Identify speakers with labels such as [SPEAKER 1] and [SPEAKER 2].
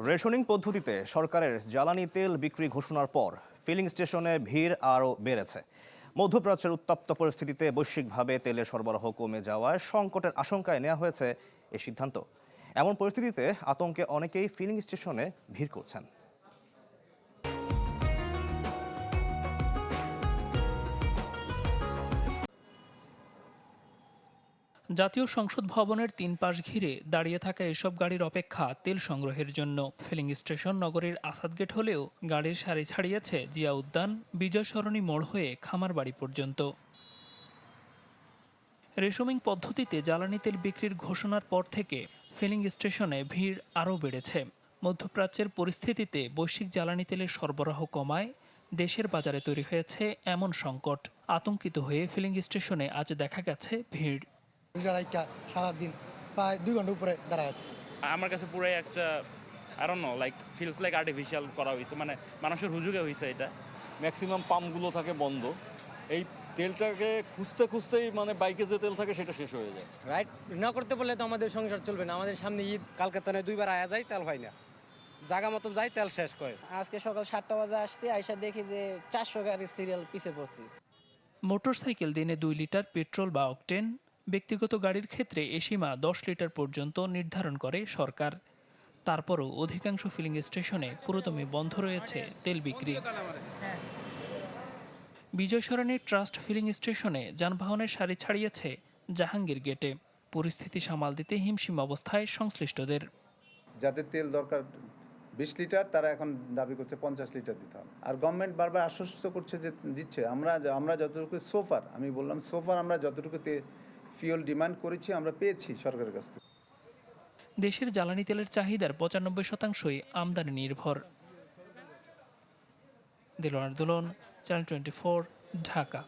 [SPEAKER 1] Rationing পদ্ধতিতে সরকারের জ্বালানি তেল বিক্রি ঘোষণার পর ফিলিং স্টেশনে ভিড় আরও বেড়েছে। মধ্যপ্রাচ্যের উত্তপ্ত পরিস্থিতিতে বৈশ্বিকভাবে তেলের সরবরাহ কমে যাওয়ায় সংকটের আশঙ্কায় নেওয়া হয়েছে এই সিদ্ধান্ত। এমন পরিস্থিতিতে আতঙ্কে অনেকেই ফিলিং স্টেশনে ভিড় করছেন।
[SPEAKER 2] জাতীয় সংসদ ভবনের ৩ পাশ ঘিরে দাঁড়িয়ে থাকা এসব গাড়ির অপেক্ষা তেল সংগ্রহের জন্য। ফিলিং স্টেশন নগরীর আসাদ গেট হলেও গাড়ির সারি ছাড়িয়েছে জিয়া উদ্যান, বিজয় সরণি মোড় হয়ে খামারবাড়ি পর্যন্ত। রেশমিং পদ্ধতিতে জ্বালানি তেল বিক্রির ঘোষণার পর থেকে ফিলিং স্টেশনে ভিড় আরও বেড়েছে। মধ্যপ্রাচ্যের পরিস্থিতিতে বৈশ্বিক জ্বালানি তেলের সরবরাহ কমায় দেশের বাজারে তৈরি হয়েছে এমন সংকট। আতঙ্কিত হয়ে ফিলিং স্টেশনে আজ দেখা গেছে ভিড়।
[SPEAKER 3] সারাদিন প্রায় 2 ঘন্টা উপরে দাঁড়ায় আছে।
[SPEAKER 4] আমার কাছে পুরাই একটা ফিলস লাইক আর্টিফিশিয়াল করা হয়েছে, মানে মানুষের হুজুগে হয়েছে এটা।
[SPEAKER 5] ম্যাক্সিমাম পাম্পগুলো থাকে বন্ধ, এই তেলটাকে খুঁজতে খুঁজতেই মানে বাইকে যে তেল থাকে সেটা শেষ হয়ে যায়।
[SPEAKER 6] রাইট না করতে পারলে তো আমাদের সংসার চলবে না। আমাদের সামনে ঈদ,
[SPEAKER 7] কালকে তো 2বার আয়া যায়, তেল হয় না, জায়গা মতন যাই তেল শেষ করে।
[SPEAKER 8] আজকে সকাল 7টা বাজে আসছি, আইসা দেখি যে 400 গাড়ির সিরিয়াল পিছে পড়ছি।
[SPEAKER 2] মোটরসাইকেল দিনে 2 লিটার পেট্রোল বা অকটেন, ব্যক্তিগত গাড়ির ক্ষেত্রে এ সীমা 10 লিটার পর্যন্ত নির্ধারণ করে সরকার। তারপরও অধিকাংশ ফিলিং স্টেশনে পুরোদমে বন্ধ রয়েছে তেল বিক্রি। বিজয় সরণির ট্রাস্ট ফিলিং স্টেশনে যানবাহনের সারি ছাড়িয়েছে জাহাঙ্গীর গেটে। পরিস্থিতি সামাল দিতে হিমশিম অবস্থায় সংশ্লিষ্টদের।
[SPEAKER 9] যাদের তেল দরকার 20 লিটার, তারা এখন দাবি করছে 50 লিটার দিতে হবে। আর গভর্নমেন্ট বারবার আশ্বস্ত করছে যে দিচ্ছে। আমরা যতটুকু সোফার, আমি বললাম সোফার আমরা যতটুকু ফিউল ডিমান্ড করেছি আমরা পেয়েছি সরকারের কাছ থেকে।
[SPEAKER 2] দেশের জ্বালানি তেলের চাহিদার 95%ই আমদানি নির্ভর। দিলওয়ার দুলন, চ্যানেল 24, ঢাকা।